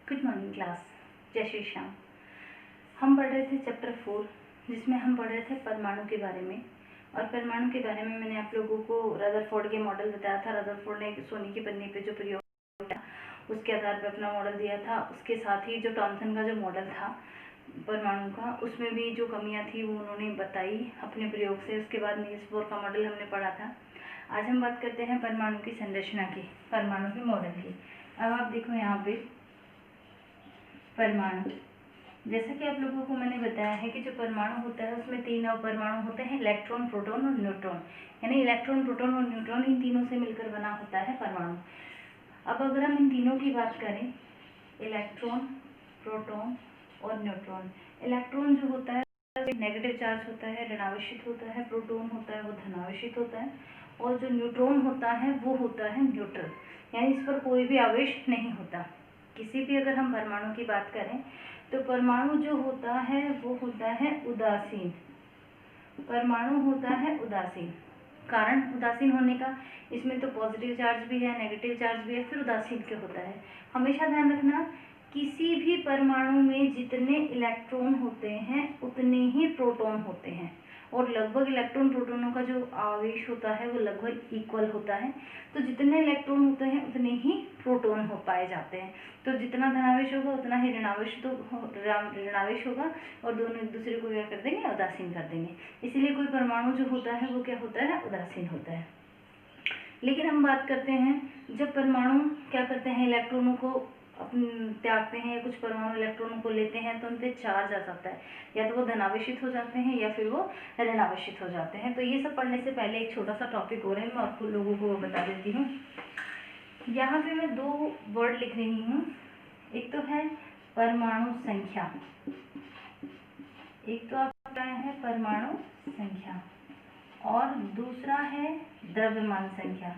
Good morning class, जय श्री श्याम। हम पढ़ रहे थे चैप्टर 4, जिसमें हम पढ़ रहे थे परमाणु के बारे में। और परमाणु के बारे में मैंने आप लोगों को रदरफोर्ड के मॉडल बताया था। रदरफोर्ड ने सोने की पन्नी पे जो प्रयोग किया उसके आधार पर अपना मॉडल दिया था। उसके साथ ही जो टॉमसन का जो मॉडल था परमाणु का, उसमें भी जो कमियां थी वो उन्होंने बताई अपने प्रयोग से। उसके बाद नील्स बोर का मॉडल हमने पढ़ा था। आज हम बात करते हैं परमाणु की संरचना की, परमाणु के मॉडल की। अब आप देखो यहाँ पे परमाणु, जैसा कि आप लोगों को मैंने बताया है कि जो परमाणु होता है उसमें 3 परमाणु होते हैं, इलेक्ट्रॉन, प्रोटॉन और न्यूट्रॉन। यानी इलेक्ट्रॉन, प्रोटॉन और न्यूट्रॉन, इन तीनों से मिलकर बना होता है परमाणु। अब अगर हम इन तीनों की बात करें, इलेक्ट्रॉन, प्रोटॉन और न्यूट्रॉन। इलेक्ट्रॉन जो होता है नेगेटिव चार्ज होता है, ऋणावेशित होता है। प्रोटॉन होता है वो धनावेशित होता है। और जो न्यूट्रॉन होता है वो होता है न्यूट्रल, यानी इस पर कोई भी आवेश नहीं होता। किसी भी अगर हम परमाणु की बात करें तो परमाणु जो होता है वो होता है उदासीन। परमाणु होता है उदासीन। कारण उदासीन होने का, इसमें तो पॉजिटिव चार्ज भी है, नेगेटिव चार्ज भी है, फिर उदासीन क्यों होता है। हमेशा ध्यान रखना, किसी भी परमाणु में जितने इलेक्ट्रॉन होते हैं उतने ही प्रोटॉन होते हैं। और लगभग इलेक्ट्रॉन प्रोटॉनों का जो आवेश होता है वो लगभग इक्वल होता है। तो जितने इलेक्ट्रॉन होते हैं उतने ही प्रोटॉन हो पाए जाते हैं। तो जितना धनावेश होगा उतना ही ऋणावेश होगा, और दोनों एक दूसरे को क्या कर देंगे, उदासीन कर देंगे। इसलिए कोई परमाणु जो होता है वो क्या होता है, उदासीन होता है। लेकिन हम बात करते हैं जब परमाणु क्या करते हैं, इलेक्ट्रॉनों को त्यागते हैं, या कुछ परमाणु इलेक्ट्रॉनों को लेते हैं, तो उन पर चार्ज आ जाता है। या तो वो धनावेशित हो जाते हैं या फिर वो ऋणावेशित हो जाते हैं। तो ये सब पढ़ने से पहले एक छोटा सा टॉपिक हो रहा है, मैं आपको लोगों को बता देती हूँ। यहाँ पे मैं 2 वर्ड लिख रही हूँ। एक तो है परमाणु संख्या, एक तो आपका क्या है, परमाणु संख्या, और दूसरा है द्रव्यमान संख्या।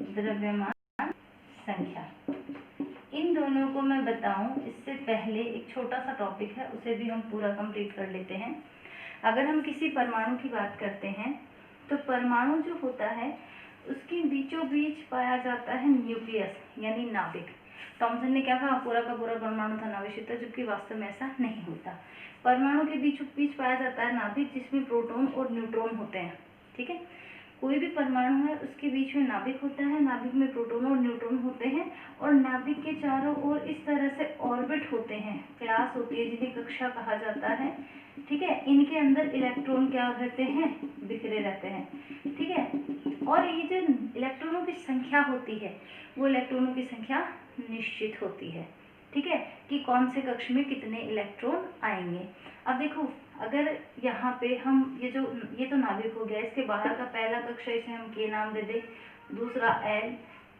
द्रव्यमान संख्या, इन दोनों को मैं बताऊं इससे पहले एक छोटा सा टॉपिक है, उसे भी हम पूरा कंप्लीट कर लेते हैं। अगर हम किसी परमाणु की बात करते हैं तो परमाणु जो होता है उसके बीचों बीच पाया जाता है न्यूक्लियस, यानी नाभिक। टॉमसन ने क्या कहा, पूरा का पूरा परमाणु धनावेशित है, जबकि वास्तव में ऐसा नहीं होता। परमाणु के बीचों बीच पाया जाता है नाभिक, जिसमें प्रोटॉन और न्यूट्रॉन होते हैं। ठीक है, कोई भी परमाणु है उसके बीच में नाभिक होता है, नाभिक में प्रोटॉन और न्यूट्रॉन होते हैं, और नाभिक के चारों ओर इस तरह से ऑर्बिट होते हैं, क्लास होती है, जिन्हें कक्षा कहा जाता है। ठीक है, इनके अंदर इलेक्ट्रॉन क्या रहते हैं, बिखरे रहते हैं। ठीक है, और ये जो इलेक्ट्रॉनों की संख्या होती है वो इलेक्ट्रॉनों की संख्या निश्चित होती है। ठीक है, कि कौन से कक्ष में कितने इलेक्ट्रॉन आएंगे। अब देखो, अगर यहाँ पे हम ये तो नाभिक हो गया, इसके बाहर का पहला कक्ष है, इसे हम के नाम दे दे, दूसरा एल,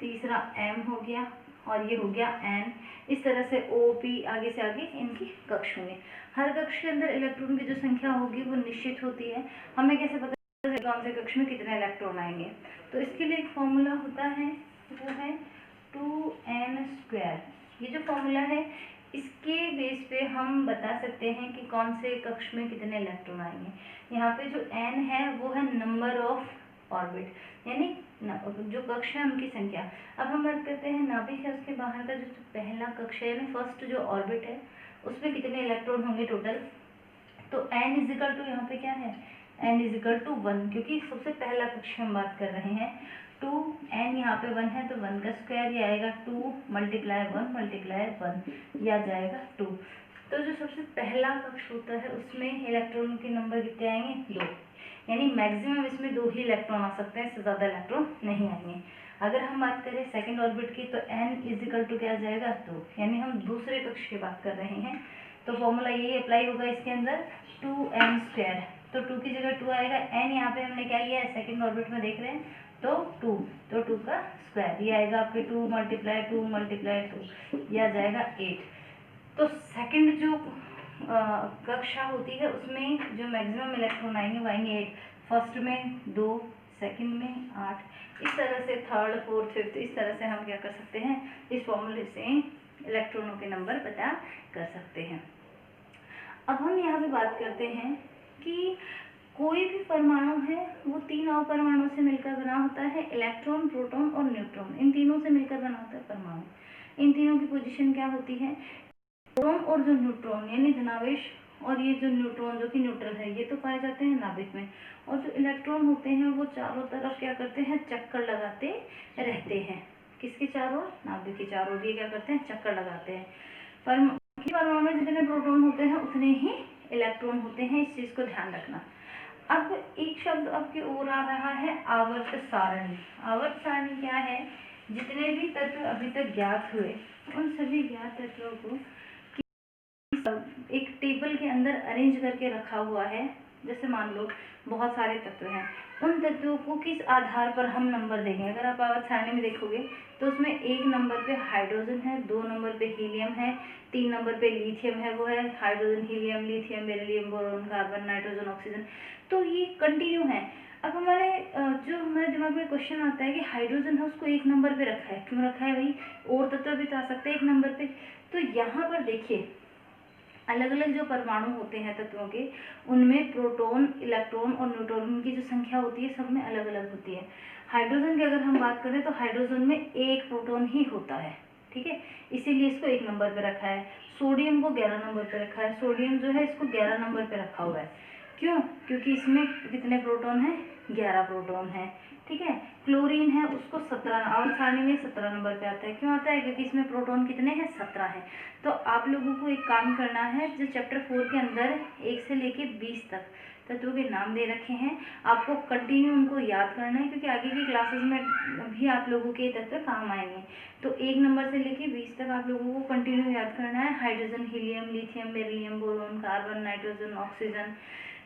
तीसरा एम हो गया, और ये हो गया एन। इस तरह से ओ पी आगे से आगे इनकी कक्ष होंगे। हर कक्ष के अंदर इलेक्ट्रॉन की जो संख्या होगी वो निश्चित होती है। हमें कैसे पता कौन से कक्ष में कितने इलेक्ट्रॉन आएंगे, तो इसके लिए एक फॉर्मूला होता है, वो है 2n²। ये जो फॉर्मूला है इसके बेस पे हम बता सकते हैं कि कौन से कक्ष में कितने इलेक्ट्रॉन आएंगे। यहाँ पे जो n है वो है नंबर ऑफ ऑर्बिट, यानी जो कक्ष है उनकी संख्या। अब हम बात करते हैं नाभिक है, उसके बाहर का जो पहला कक्ष है, यानी फर्स्ट जो ऑर्बिट है, उसमें कितने इलेक्ट्रॉन होंगे टोटल। तो n इजिकल टू, यहाँ पे क्या है, n इजिकल टू 1, क्योंकि सबसे पहला कक्ष हम बात कर रहे हैं। 2n यहाँ पे 1 है तो 1 का स्क्वायर, ये आएगा 2 मल्टीप्लाई 1 मल्टीप्लाई 1, यह आ जाएगा 2। तो जो सबसे पहला कक्ष होता है उसमें इलेक्ट्रॉन के नंबर कितने आएंगे, 2, यानी मैक्सिमम इसमें 2 ही इलेक्ट्रॉन आ सकते हैं, इससे ज़्यादा इलेक्ट्रॉन नहीं आएंगे। अगर हम बात करें सेकेंड ऑर्बिट की, तो n इजिकल टू क्या आ जाएगा, 2, यानी हम दूसरे कक्ष की बात कर रहे हैं। तो फॉर्मूला यही अप्लाई होगा इसके अंदर, 2n²। तो 2 की जगह 2 आएगा, n यहाँ पे हमने क्या लिया है, सेकेंड ऑर्बिट में देख रहे हैं, तो 2, तो 2 का स्क्वायर, ये आएगा आपके 2 मल्टीप्लाई 2 मल्टीप्लाई 2, ये आ जाएगा 8। तो सेकंड जो कक्षा होती है उसमें जो मैक्सिमम इलेक्ट्रॉन आएंगे वो आएंगे 8। फर्स्ट में 2, सेकंड में 8, इस तरह से थर्ड, फोर्थ, फिफ्थ, इस तरह से हम क्या कर सकते हैं, इस फॉर्मूले से इलेक्ट्रॉनों के नंबर पता कर सकते हैं। अब हम यहाँ पे बात करते हैं कि कोई भी परमाणु है वो 3 परमाणु से मिलकर बना होता है, इलेक्ट्रॉन, प्रोटॉन और न्यूट्रॉन, इन तीनों से मिलकर बना होता है परमाणु। इन तीनों की पोजीशन क्या होती है, प्रोटॉन और जो न्यूट्रॉन यानी धनावेश और ये जो न्यूट्रॉन जो कि न्यूट्रल है, ये तो पाए जाते हैं नाभिक में, और जो इलेक्ट्रॉन होते हैं वो चारों तरफ क्या करते हैं, चक्कर लगाते रहते हैं। किसके चारों, नाभिक के चारों, ये क्या करते हैं, चक्कर लगाते हैं। परमाणु में जितने प्रोटॉन होते हैं उतने ही इलेक्ट्रॉन होते हैं, इस चीज को ध्यान रखना। अब एक शब्द आपके और आ रहा है, आवर्त सारणी। आवर्त सारणी क्या है, जितने भी तत्व अभी तक ज्ञात हुए उन सभी ज्ञात तत्वों को एक टेबल के अंदर अरेंज करके रखा हुआ है। जैसे मान लो बहुत सारे तत्व हैं, उन तत्वों को किस आधार पर हम नंबर देंगे। अगर आप आवर्त सारणी में देखोगे तो उसमें 1 नंबर पे हाइड्रोजन है, 2 नंबर पे हीलियम है, 3 नंबर पे लिथियम है, वो है hydrogen helium lithium beryllium boron carbon nitrogen oxygen. तो ये कंटिन्यू है। अब जो हमारे दिमाग में क्वेश्चन आता है कि हाइड्रोजन है उसको 1 नंबर पे रखा है, क्यों रखा है भाई, और तत्व भी तो आ सकते हैं 1 नंबर पे। तो यहाँ पर देखिए अलग अलग जो परमाणु होते हैं तत्वों के, उनमें प्रोटॉन, इलेक्ट्रॉन और न्यूट्रॉन की जो संख्या होती है सब में अलग अलग होती है। हाइड्रोजन की अगर हम बात करें तो हाइड्रोजन में 1 प्रोटॉन ही होता है, ठीक है, इसीलिए इसको 1 नंबर पे रखा है। सोडियम को 11 नंबर पे रखा है, सोडियम जो है इसको 11 नंबर पे रखा हुआ है। क्यों, क्योंकि इसमें कितने प्रोटॉन है, 11 प्रोटॉन है, ठीक है। क्लोरीन है उसको 17, आवर्त सारणी में 17 नंबर पे आता है। क्यों आता है, क्योंकि इसमें प्रोटॉन कितने हैं, 17 है। तो आप लोगों को एक काम करना है, जो चैप्टर 4 के अंदर 1 से लेके 20 तक तत्वों के नाम दे रखे हैं, आपको कंटिन्यू उनको याद करना है, क्योंकि आगे की क्लासेस में भी आप लोगों के तत्व काम आएंगे। तो 1 नंबर से लेके 20 तक आप लोगों को कंटिन्यू याद करना है। Hydrogen, helium, lithium, beryllium, boron, carbon, nitrogen, oxygen,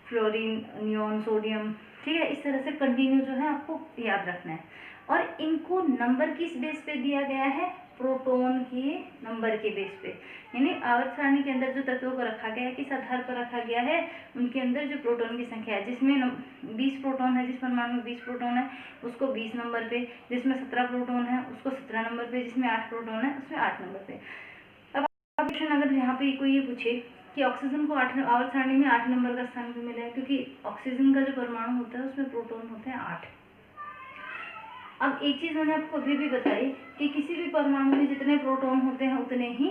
fluorine, neon, sodium, ठीक है। इस तरह से कंटिन्यू जो है आपको याद रखना है। और इनको नंबर किस बेस पे दिया गया है, प्रोटॉन के नंबर के बेस पे। यानी आवर्त सारणी के अंदर जो तत्वों को रखा गया है, किस आधार पर रखा गया है, उनके अंदर जो प्रोटॉन की संख्या है, जिसमें 20 प्रोटॉन है, जिस परमाणु में 20 प्रोटॉन है उसको 20 नंबर पे, जिसमें 17 प्रोटॉन है उसको 17 नंबर पे, जिसमें 8 प्रोटॉन है उसमें 8 नंबर पे। अब क्वेश्चन अगर यहाँ पे कोई ये पूछे कि ऑक्सीजन को आवर्त सारणी में 8 नंबर का स्थान क्यों मिला है, क्योंकि ऑक्सीजन का जो परमाणु होता है उसमें प्रोटॉन होते हैं 8। अब एक चीज मैंने आपको अभी भी बताई कि किसी भी परमाणु में जितने प्रोटॉन होते हैं उतने ही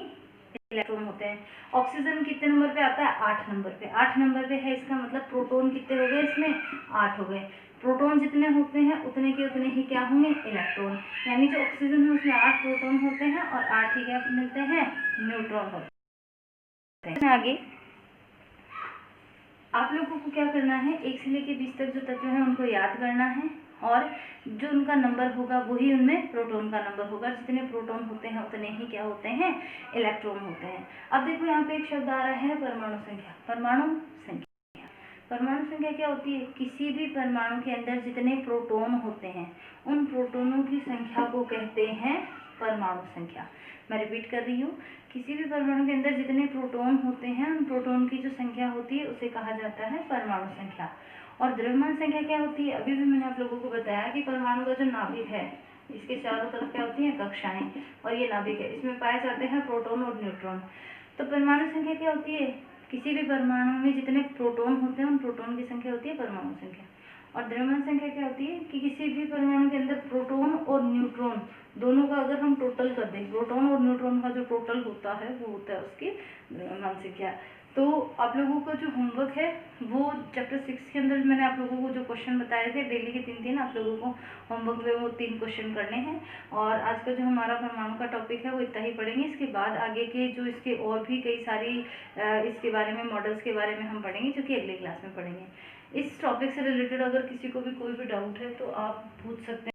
इलेक्ट्रॉन होते हैं। ऑक्सीजन कितने नंबर पे आता है, 8 नंबर पे। 8 नंबर पे है, इसका मतलब प्रोटॉन कितने हो गए, इसमें 8 हो गए। प्रोटॉन जितने होते हैं उतने के उतने ही क्या होंगे, इलेक्ट्रॉन। यानी जो ऑक्सीजन है उसमें 8 प्रोटॉन होते हैं और 8 ही क्या मिलते हैं, न्यूट्रॉन होते हैं। आगे आप लोगों को क्या करना है, 1 से लेके 20 तक जो तत्व है उनको याद करना है, और जो उनका नंबर होगा वही उनमें प्रोटॉन का नंबर होगा। जितने प्रोटॉन होते हैं उतने ही क्या होते हैं, इलेक्ट्रॉन होते हैं। अब देखो यहाँ पे एक शब्द आ रहा है, परमाणु संख्या। परमाणु संख्या, परमाणु संख्या क्या होती है, किसी भी परमाणु के अंदर जितने प्रोटॉन होते हैं उन प्रोटॉनों की संख्या को कहते हैं परमाणु संख्या। मैं रिपीट कर रही हूँ, किसी भी परमाणु के अंदर जितने प्रोटॉन होते हैं उन प्रोटॉन की जो संख्या होती है उसे कहा जाता है परमाणु संख्या। और द्रव्यमान संख्या क्या होती है, अभी भी मैंने आप लोगों को बताया कि परमाणु का जो नाभिक है इसके चारों तरफ क्या होती हैं, कक्षाएं, और ये नाभिक है, इसमें पाए जाते हैं प्रोटॉन और न्यूट्रॉन। तो परमाणु संख्या क्या होती है, किसी भी परमाणु में जितने प्रोटॉन होते हैं उन प्रोटॉन की संख्या होती है परमाणु संख्या। और द्रव्यमान संख्या क्या होती है कि किसी भी परमाणु के अंदर प्रोटॉन और न्यूट्रॉन दोनों का अगर हम टोटल कर दें, प्रोटॉन और न्यूट्रॉन का जो टोटल होता है वो होता है उसकी द्रव्यमान संख्या। तो आप लोगों का जो होमवर्क है वो चैप्टर 6 के अंदर मैंने आप लोगों को जो क्वेश्चन बताए थे डेली के 3-3 आप लोगों को होमवर्क में वो 3 क्वेश्चन करने हैं। और आज का जो हमारा परमाणु का टॉपिक है वो इतना ही पढ़ेंगे। इसके बाद आगे के जो इसके और भी कई सारी इसके बारे में, मॉडल्स के बारे में हम पढ़ेंगे, जो कि अगले क्लास में पढ़ेंगे। इस टॉपिक से रिलेटेड अगर किसी को भी कोई भी डाउट है तो आप पूछ सकते हैं।